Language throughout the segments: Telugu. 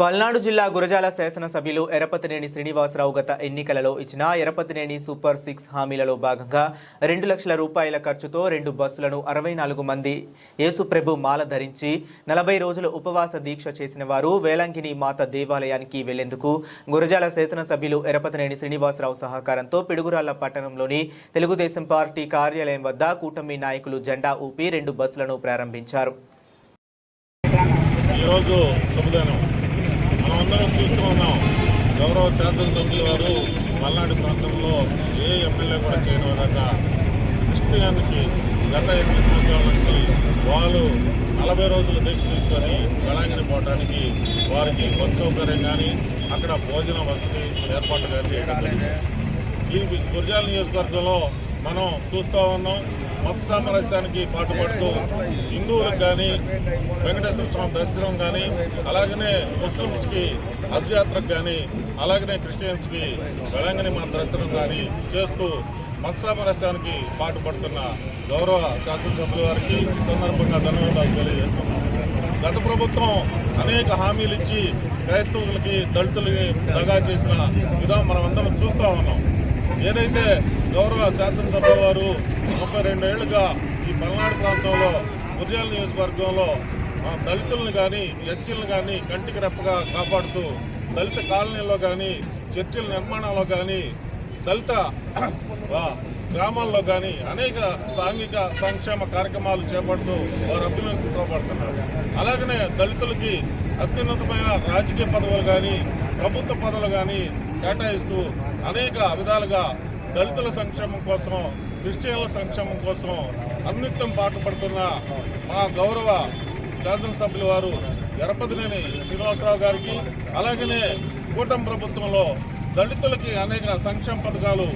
పల్నాడు జిల్లా గురజాల శాసనసభ్యులు ఎరపతినేని శ్రీనివాసరావు గత ఎన్నికలలో ఇచ్చిన ఎరపతినేని సూపర్ 6 హామీలలో భాగంగా 2 లక్షల రూపాయల ఖర్చుతో 2 బస్సులను 64 మంది యేసుప్రభు మాల ధరించి 40 రోజులు ఉపవాస దీక్ష చేసిన వారు వేలంగిని మాత దేవాలయానికి వెళ్లేందుకు గురజాల శాసనసభ్యులు ఎరపతినేని శ్రీనివాసరావు సహకారంతో పిడుగురాళ్ల పట్టణంలోని తెలుగుదేశం పార్టీ కార్యాలయం వద్ద కూటమి నాయకులు జెండా ఊపి 2 బస్సులను ప్రారంభించారు. మనమందరం చూస్తూ ఉన్నాం. గౌరవ శాసనసభ్యుల వారు పల్నాడు ప్రాంతంలో ఏ ఎమ్మెల్యే కూడా చేయని విధంగా క్రిస్టియన్కి గత 8 సంవత్సరాల నుంచి వాళ్ళు 40 రోజులు దీక్ష తీసుకొని వేలంగిని పోవడానికి వారికి బస్సు సౌకర్యం కానీ అక్కడ భోజన వసతి ఏర్పాటు కానీ చేయడం జరిగింది. ఈ గురజాల నియోజకవర్గంలో మనం చూస్తూ ఉన్నాం. మత సామరస్యానికి పాటుపడుతూ హిందువులకు కానీ వెంకటేశ్వర స్వామి దర్శనం కానీ, అలాగనే ముస్లిమ్స్కి హజ్ యాత్రకు కానీ, అలాగనే క్రిస్టియన్స్కి వేలంగిని మాత దర్శనం కానీ చేస్తూ మత సామరస్యానికి పాటుపడుతున్న గౌరవ శాసనసభ్యుల వారికి ఈ సందర్భంగా ధన్యవాదాలు తెలియజేస్తున్నాం. గత ప్రభుత్వం అనేక హామీలు ఇచ్చి క్రైస్తవులకి దళితులకి దగా చేసిన విధానం మనం అందరం చూస్తూ ఉన్నాం. ఏదైతే గౌరవ శాసనసభ్యుల వారు 32 ఏళ్లుగా ఈ పల్నాడు ప్రాంతంలో గురజాల నియోజకవర్గంలో దళితులను కానీ ఎస్సీలను కానీ కంటికి రెప్పగా కాపాడుతూ దళిత కాలనీల్లో కానీ చర్చిల నిర్మాణంలో కానీ దళిత గ్రామాల్లో కానీ అనేక సాంఘిక సంక్షేమ కార్యక్రమాలు చేపడుతూ వారు అభ్యున్నతించబడుతున్నారు. అలాగనే దళితులకి అత్యున్నతమైన రాజకీయ పదవులు కానీ ప్రభుత్వ పదవులు కానీ కేటాయిస్తూ అనేక విధాలుగా దళితుల సంక్షేమం కోసం, క్రిస్టియన్ల సంక్షేమం కోసం అన్నిత్యం పాటుపడుతున్న మా గౌరవ శాసనసభ్యుల వారు ఎరపతినేని శ్రీనివాసరావు గారికి, అలాగనే కూటమి ప్రభుత్వంలో దళితులకి అనేక సంక్షేమ పథకాలు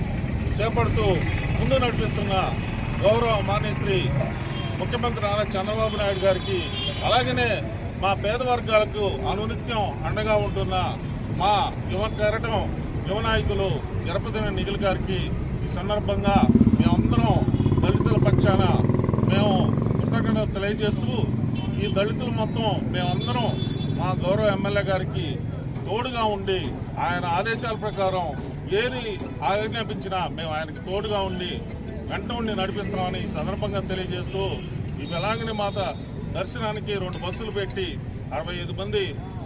చేపడుతూ ముందు నడిపిస్తున్న గౌరవ మాన్యశ్రీ ముఖ్యమంత్రి నారా చంద్రబాబు నాయుడు గారికి, అలాగనే మా పేద వర్గాలకు అనునిత్యం అండగా ఉంటున్న మా యువ నాయకులు ఎరపతినేని నిఖిల్ గారికి ఈ సందర్భంగా మేమందరం దళితుల పక్షాన మేము కృతజ్ఞతలు తెలియజేస్తూ, ఈ దళితులు మొత్తం మేమందరం మా గౌరవ ఎమ్మెల్యే గారికి తోడుగా ఉండి ఆయన ఆదేశాల ప్రకారం ఏది ఆజ్ఞాపించినా మేము ఆయనకి తోడుగా ఉండి వెంట ఉండి నడిపిస్తున్నామని ఈ సందర్భంగా తెలియజేస్తూ, ఈ వేలంగిని మాత దర్శనానికి 2 బస్సులు పెట్టి 65 మంది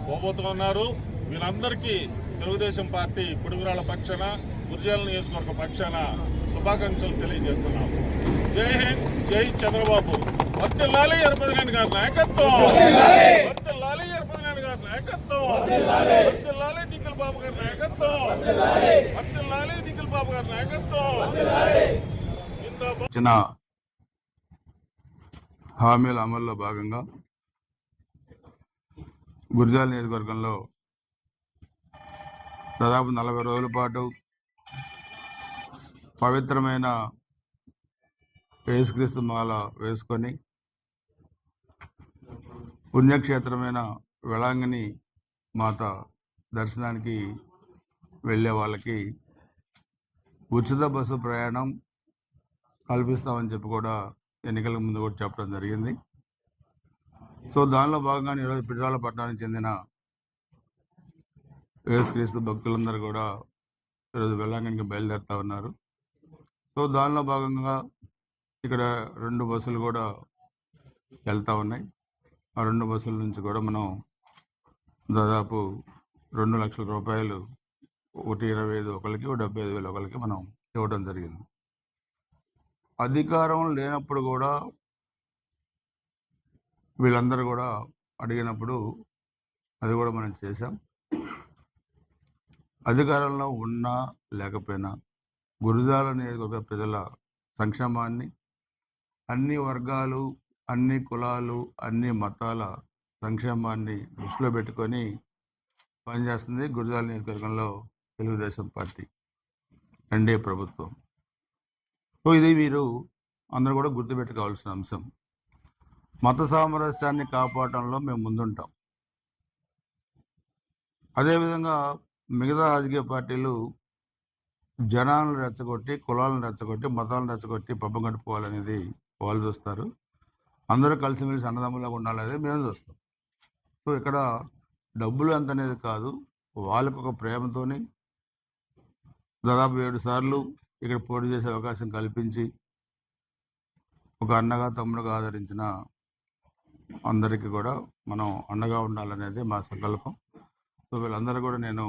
పోబోతున్నారు. వీళ్ళందరికీ తెలుగుదేశం పార్టీ పిడుగురాళ్ల పక్షాన, గురజాల నియోజకవర్గ పక్షాన శుభాకాంక్షలు తెలియజేస్తున్నాము. జై హింద్, జై చంద్రబాబు. వర్ధిల్లాలి ఎరపతినేని గారి నాయకత్వం, వర్ధిల్లాలి ఎరపతినేని గారి నాయకత్వం, వర్ధిల్లాలి నిఖిల్ బాబు గారి నాయకత్వం, వర్ధిల్లాలి నిఖిల్ బాబు గారి నాయకత్వం. చిన్న హామీల అమల్లో భాగంగా గురజాల నియోజకవర్గంలో దాదాపు 40 రోజుల పాటు పవిత్రమైన యేసుక్రీస్తు మాల వేసుకొని పుణ్యక్షేత్రమైన వేలంగిని మాత దర్శనానికి వెళ్ళే వాళ్ళకి ఉచిత బస్సు ప్రయాణం కల్పిస్తామని చెప్పి కూడా ఎన్నికల ముందు కూడా చెప్పడం జరిగింది. సో దానిలో భాగంగా ఈరోజు పిడుగురాళ్ల పట్టణానికి చెందిన యేసుక్రీస్తు భక్తులందరూ కూడా ఈరోజు వేలంగినికి బయలుదేరుతూ ఉన్నారు. సో దానిలో భాగంగా ఇక్కడ 2 బస్సులు కూడా వెళ్తూ ఉన్నాయి. ఆ 2 బస్సుల నుంచి కూడా మనం దాదాపు 2 లక్షల రూపాయలు, ఒకటి 25 ఒకరికి, 75,000 ఒకరికి మనం ఇవ్వడం జరిగింది. అధికారం లేనప్పుడు కూడా వీళ్ళందరూ కూడా అడిగినప్పుడు అది కూడా మనం చేశాం. అధికారంలో ఉన్నా లేకపోయినా గురజాల నియోజకవర్గ ప్రజల సంక్షేమాన్ని, అన్ని వర్గాలు, అన్ని కులాలు, అన్ని మతాల సంక్షేమాన్ని దృష్టిలో పెట్టుకొని పనిచేస్తుంది గురజాల నియోజకవర్గంలో తెలుగుదేశం పార్టీ ఎన్డీఏ ప్రభుత్వం. సో ఇది మీరు అందరూ కూడా గుర్తుపెట్టుకోవాల్సిన అంశం. మత సామరస్యాన్ని కాపాడటంలో మేము ముందుంటాం. అదేవిధంగా మిగతా రాజకీయ పార్టీలు జనాలను రెచ్చగొట్టి, కులాలను రెచ్చగొట్టి, మతాలను రెచ్చగొట్టి పబ్బం గడుపుకోవాలనేది వాళ్ళు చూస్తారు. అందరూ కలిసిమెలిసి అన్నదమ్ములాగా ఉండాలనేది మేము చూస్తాం. సో ఇక్కడ డబ్బులు ఎంత అనేది కాదు, వాళ్ళకు ఒక ప్రేమతోని దాదాపు 7 సార్లు ఇక్కడ పోటీ చేసే అవకాశం కల్పించి ఒక అన్నగా తమ్ముడుగా ఆదరించిన అందరికీ కూడా మనం అండగా ఉండాలనేది మా సంకల్పం. సో వీళ్ళందరూ కూడా నేను